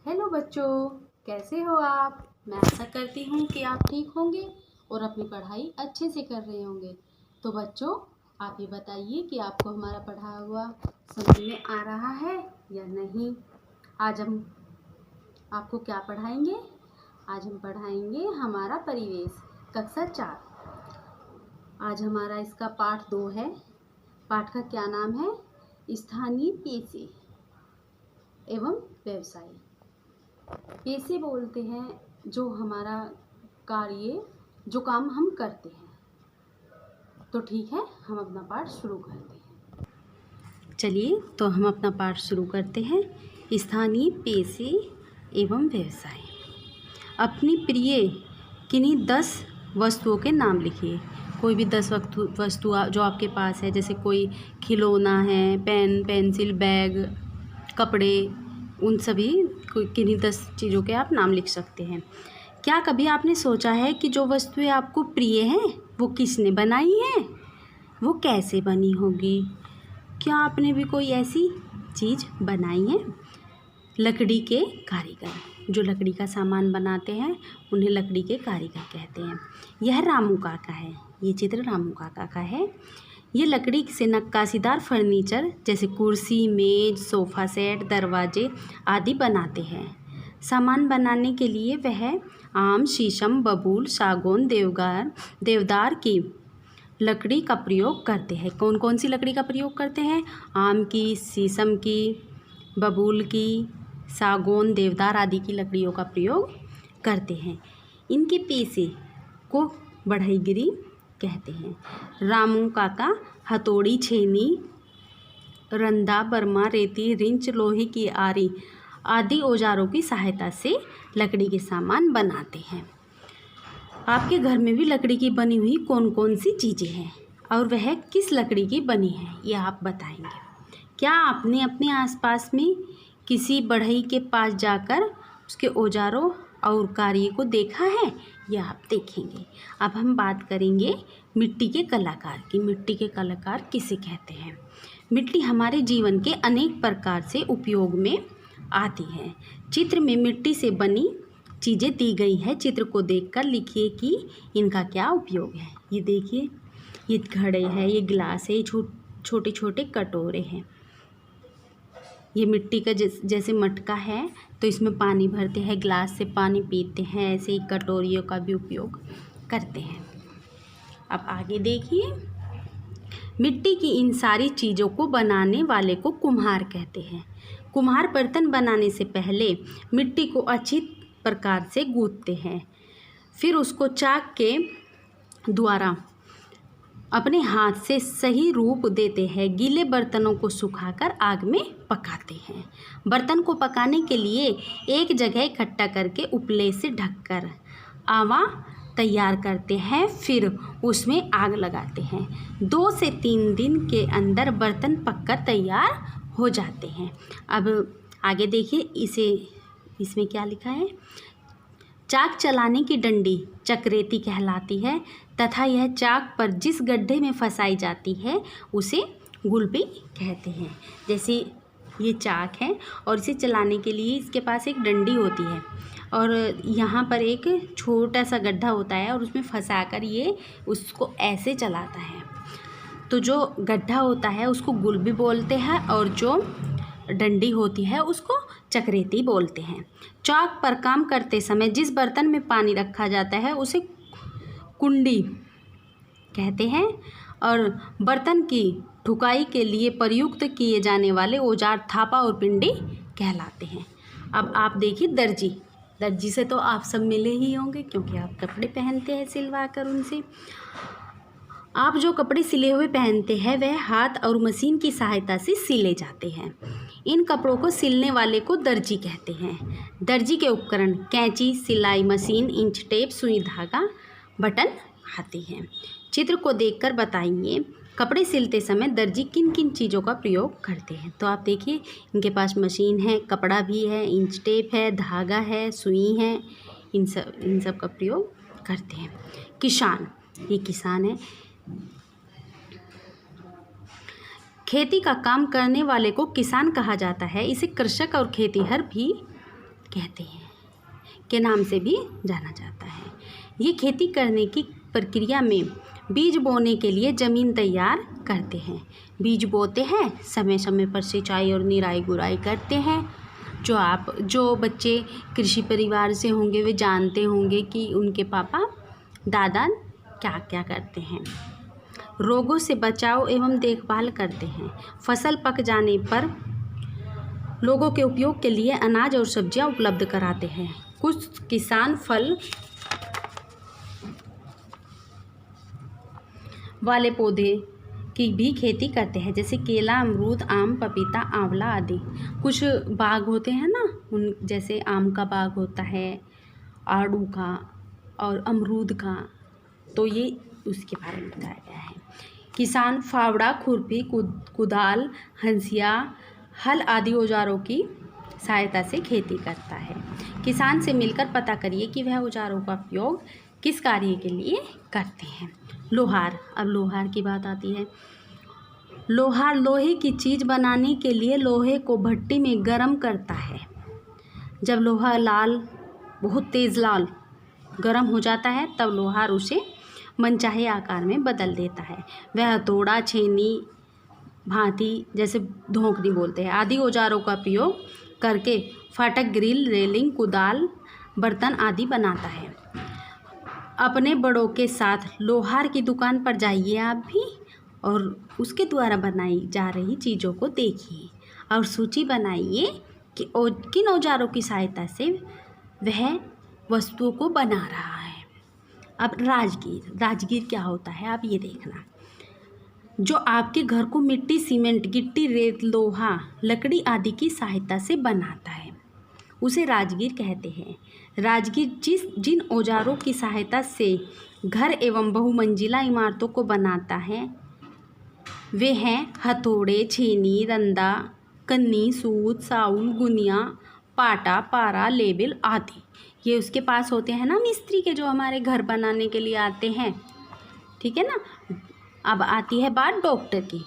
Hello बच्चों, कैसे हो आप। मैं आशा करती हूँ कि आप ठीक होंगे और अपनी पढ़ाई अच्छे से कर रहे होंगे। तो बच्चों, आप ये बताइए कि आपको हमारा पढ़ाया हुआ समझ में आ रहा है या नहीं। आज हम आपको क्या पढ़ाएंगे। आज हम पढ़ाएंगे हमारा परिवेश, कक्षा 4। आज हमारा इसका पाठ 2 है। पाठ का क्या नाम है? स्थानीय पेशे एवं व्यवसाय। पेशे बोलते हैं जो हमारा कार्य, जो काम हम करते हैं। तो ठीक है, हम अपना पाठ शुरू करते हैं। चलिए, तो हम अपना पाठ शुरू करते हैं। स्थानीय पेशे एवं व्यवसाय। अपनी प्रिय किन्हीं 10 वस्तुओं के नाम लिखिए। कोई भी 10 वस्तु जो आपके पास है, जैसे कोई खिलौना है, पेन, पेंसिल, बैग, कपड़े, उन सभी किन्हीं 10 चीज़ों के आप नाम लिख सकते हैं। क्या कभी आपने सोचा है कि जो वस्तुएं आपको प्रिय हैं वो किसने बनाई है, वो कैसे बनी होगी? क्या आपने भी कोई ऐसी चीज़ बनाई है? लकड़ी के कारीगर जो लकड़ी का सामान बनाते हैं उन्हें लकड़ी के कारीगर कहते हैं। यह रामू काका है। ये चित्र रामू काका का है। ये लकड़ी से नक्काशीदार फर्नीचर जैसे कुर्सी, मेज, सोफ़ा सेट, दरवाजे आदि बनाते हैं। सामान बनाने के लिए वह आम, शीशम, बबूल, सागौन, देवदार की लकड़ी का प्रयोग करते हैं। कौन कौन सी लकड़ी का प्रयोग करते हैं? आम की, शीशम की, बबूल की, सागौन, देवदार आदि की लकड़ियों का प्रयोग करते हैं। इनके पेशे को बढ़ईगिरी कहते हैं। रामू काका हथौड़ी, छेनी, रंदा, बर्मा, रेती, रिंच, लोहे की आरी आदि औजारों की सहायता से लकड़ी के सामान बनाते हैं। आपके घर में भी लकड़ी की बनी हुई कौन कौन सी चीज़ें हैं और वह किस लकड़ी की बनी है, ये आप बताएंगे। क्या आपने अपने आसपास में किसी बढ़ई के पास जाकर उसके औजारों और कार्य को देखा है, यह आप देखेंगे। अब हम बात करेंगे मिट्टी के कलाकार की। मिट्टी के कलाकार किसे कहते हैं? मिट्टी हमारे जीवन के अनेक प्रकार से उपयोग में आती है। चित्र में मिट्टी से बनी चीज़ें दी गई है। चित्र को देखकर लिखिए कि इनका क्या उपयोग है। ये देखिए, ये घड़े है, ये गिलास है, ये छोटे छोटे कटोरे हैं। ये मिट्टी का जैसे मटका है तो इसमें पानी भरते हैं, गिलास से पानी पीते हैं, ऐसे ही कटोरियों का भी उपयोग करते हैं। अब आगे देखिए, मिट्टी की इन सारी चीज़ों को बनाने वाले को कुम्हार कहते हैं। कुम्हार बर्तन बनाने से पहले मिट्टी को अच्छी प्रकार से गूंथते हैं, फिर उसको चाक के द्वारा अपने हाथ से सही रूप देते हैं। गीले बर्तनों को सुखाकर आग में पकाते हैं। बर्तन को पकाने के लिए एक जगह इकट्ठा करके उपले से ढककर आवा तैयार करते हैं, फिर उसमें आग लगाते हैं। 2 से 3 दिन के अंदर बर्तन पककर तैयार हो जाते हैं। अब आगे देखिए, इसमें क्या लिखा है? चाक चलाने की डंडी चक्रेती कहलाती है तथा यह चाक पर जिस गड्ढे में फंसाई जाती है उसे गुलपी कहते हैं। जैसे ये चाक है और इसे चलाने के लिए इसके पास एक डंडी होती है और यहाँ पर एक छोटा सा गड्ढा होता है और उसमें फंसाकर ये उसको ऐसे चलाता है। तो जो गड्ढा होता है उसको गुलबी बोलते हैं और जो डंडी होती है उसको चक्रेती बोलते हैं। चाक पर काम करते समय जिस बर्तन में पानी रखा जाता है उसे कुंडी कहते हैं और बर्तन की ठुकाई के लिए प्रयुक्त किए जाने वाले औजार थापा और पिंडी कहलाते हैं। अब आप देखिए, दर्जी से तो आप सब मिले ही होंगे क्योंकि आप कपड़े पहनते हैं सिलवा कर उनसे। आप जो कपड़े सिले हुए पहनते हैं वह हाथ और मशीन की सहायता से सिले जाते हैं। इन कपड़ों को सिलने वाले को दर्जी कहते हैं। दर्जी के उपकरण कैंची, सिलाई मशीन, इंच टेप, सुई, धागा, बटन आते हैं। चित्र को देखकर बताइए, कपड़े सिलते समय दर्जी किन किन चीज़ों का प्रयोग करते हैं। तो आप देखिए, इनके पास मशीन है, कपड़ा भी है, इंच टेप है, धागा है, सुई है, इन सब का प्रयोग करते हैं। किसान, ये किसान है। खेती का काम करने वाले को किसान कहा जाता है। इसे कृषक और खेतिहर भी कहते हैं के नाम से भी जाना जाता है। ये खेती करने की प्रक्रिया में बीज बोने के लिए ज़मीन तैयार करते हैं। बीज बोते हैं, समय समय पर सिंचाई और निराई गुड़ाई करते हैं। जो बच्चे कृषि परिवार से होंगे वे जानते होंगे कि उनके पापा दादा क्या क्या करते हैं। रोगों से बचाव एवं देखभाल करते हैं। फसल पक जाने पर लोगों के उपयोग के लिए अनाज और सब्जियां उपलब्ध कराते हैं। कुछ किसान फल वाले पौधे की भी खेती करते हैं, जैसे केला, अमरूद, आम, पपीता, आंवला आदि। कुछ बाग होते हैं ना, उन जैसे आम का बाग होता है, आड़ू का और अमरूद का, तो ये उसके बारे में बताया गया है। किसान फावड़ा, खुरपी, कुदाल, हंसिया, हल आदि औजारों की सहायता से खेती करता है। किसान से मिलकर पता करिए कि वह औजारों का उपयोग किस कार्य के लिए करते हैं। लोहार, अब लोहार की बात आती है। लोहार लोहे की चीज़ बनाने के लिए लोहे को भट्टी में गर्म करता है। जब लोहा बहुत तेज़ लाल गर्म हो जाता है तब लोहार उसे मनचाहे आकार में बदल देता है। वह हथौड़ा, छेनी, भांति जैसे धोंकनी बोलते हैं आदि औजारों का प्रयोग करके फाटक, ग्रिल, रेलिंग, कुदाल, बर्तन आदि बनाता है। अपने बड़ों के साथ लोहार की दुकान पर जाइए आप भी, और उसके द्वारा बनाई जा रही चीज़ों को देखिए और सूची बनाइए कि किन औजारों की सहायता से वह वस्तुओं को बना रहा है। अब राजगीर क्या होता है आप ये देखना। जो आपके घर को मिट्टी, सीमेंट, गिट्टी, रेत, लोहा, लकड़ी आदि की सहायता से बनाता है उसे राजगीर कहते हैं। राजगीर जिन औजारों की सहायता से घर एवं बहुमंजिला इमारतों को बनाता है वे हैं हथौड़े, छेनी, रंदा, कन्नी, सूत, साउल, गुनिया, पाटा, पारा, लेबिल आदि। ये उसके पास होते हैं ना मिस्त्री के, जो हमारे घर बनाने के लिए आते हैं, ठीक है ना। अब आती है बात डॉक्टर की।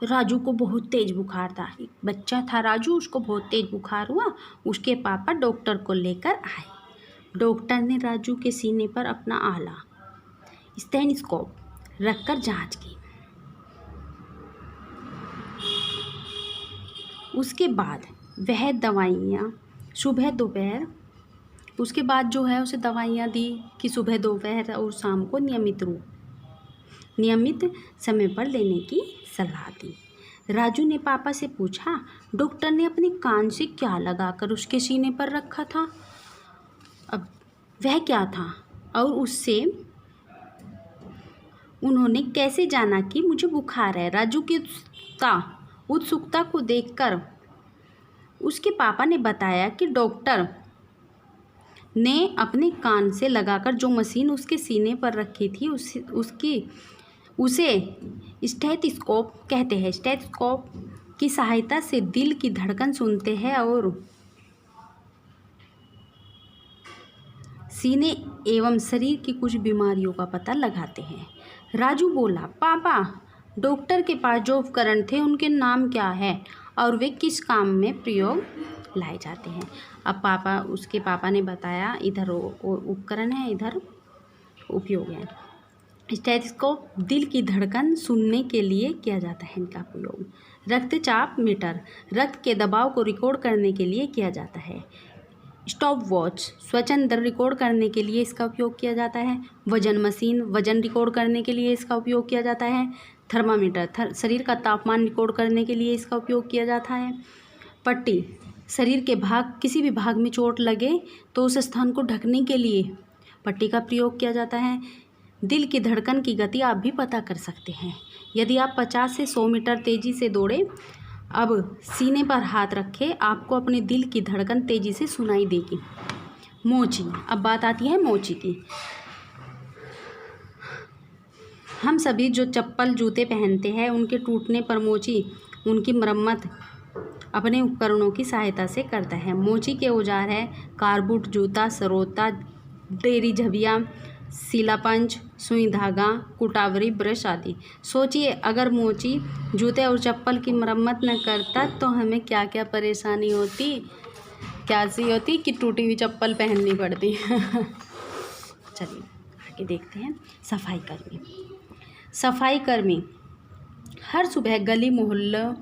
राजू को बहुत तेज बुखार था। एक बच्चा था राजू, उसको बहुत तेज बुखार हुआ। उसके पापा डॉक्टर को लेकर आए। डॉक्टर ने राजू के सीने पर अपना आला स्टेथोस्कोप रखकर जांच की। उसके बाद वह दवाइयाँ सुबह दोपहर उसके बाद जो है उसे दवाइयाँ दी कि सुबह दोपहर और शाम को नियमित समय पर लेने की सलाह दी। राजू ने पापा से पूछा, डॉक्टर ने अपने कान से क्या लगाकर उसके सीने पर रखा था? अब वह क्या था और उससे उन्होंने कैसे जाना कि मुझे बुखार है? राजू की उत्सुकता को देखकर उसके पापा ने बताया कि डॉक्टर ने अपने कान से लगाकर जो मशीन उसके सीने पर रखी थी उसे स्टेथोस्कोप कहते हैं। स्टेथोस्कोप की सहायता से दिल की धड़कन सुनते हैं और सीने एवं शरीर की कुछ बीमारियों का पता लगाते हैं। राजू बोला, पापा डॉक्टर के पास जो उपकरण थे उनके नाम क्या है और वे किस काम में प्रयोग लाए जाते हैं? अब उसके पापा ने बताया, इधर उपकरण है, इधर उपयोग है। स्टेथोस्कोप दिल की धड़कन सुनने के लिए किया जाता है इनका प्रयोग। रक्तचाप मीटर रक्त के दबाव को रिकॉर्ड करने के लिए किया जाता है। स्टॉप वॉच श्वसन दर रिकॉर्ड करने के लिए इसका उपयोग किया जाता है। वजन मशीन वजन रिकॉर्ड करने के लिए इसका उपयोग किया जाता है। थर्मामीटर शरीर का तापमान रिकॉर्ड करने के लिए इसका उपयोग किया जाता है। पट्टी शरीर के किसी भी भाग में चोट लगे तो उस स्थान को ढकने के लिए पट्टी का प्रयोग किया जाता है। दिल की धड़कन की गति आप भी पता कर सकते हैं यदि आप 50 से 100 मीटर तेज़ी से दौड़े। अब सीने पर हाथ रखें, आपको अपने दिल की धड़कन तेज़ी से सुनाई देगी। मोची, अब बात आती है मोची की। हम सभी जो चप्पल जूते पहनते हैं उनके टूटने पर मोची उनकी मरम्मत अपने उपकरणों की सहायता से करता है। मोची के औजार है कारबूट, जूता, सरोता, डेरी, झबिया, सिलापंच, सुई धागा, कुटावरी, ब्रश आदि। सोचिए अगर मोची जूते और चप्पल की मरम्मत न करता तो हमें क्या क्या परेशानी होती। क्या सी होती कि टूटी हुई चप्पल पहननी पड़ती चलिए आगे देखते हैं। सफाई कर्मी। सफाई कर्मी हर सुबह गली मोहल्लों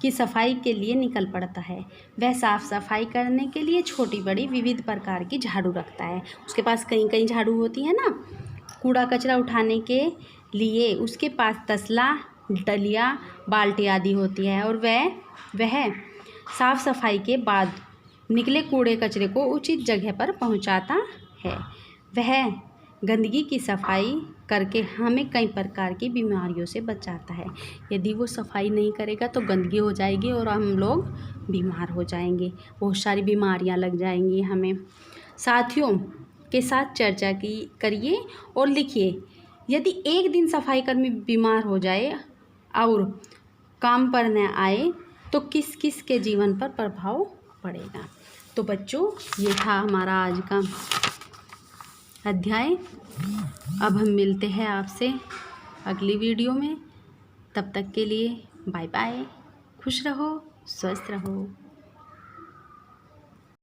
की सफाई के लिए निकल पड़ता है। वह साफ सफाई करने के लिए छोटी बड़ी विविध प्रकार की झाड़ू रखता है। उसके पास कई कई झाड़ू होती है ना। कूड़ा कचरा उठाने के लिए उसके पास तसला, डलिया, बाल्टी आदि होती है और वह साफ सफाई के बाद निकले कूड़े कचरे को उचित जगह पर पहुंचाता है। वह गंदगी की सफाई करके हमें कई प्रकार की बीमारियों से बचाता है। यदि वो सफाई नहीं करेगा तो गंदगी हो जाएगी और हम लोग बीमार हो जाएंगे, बहुत सारी बीमारियां लग जाएंगी हमें। साथियों के साथ चर्चा करिए और लिखिए, यदि एक दिन सफाई कर्मी बीमार हो जाए और काम पर न आए तो किस किस के जीवन पर प्रभाव पड़ेगा। तो बच्चों ये था हमारा आज का अध्याय। अब हम मिलते हैं आपसे अगली वीडियो में। तब तक के लिए बाय बाय। खुश रहो, स्वस्थ रहो।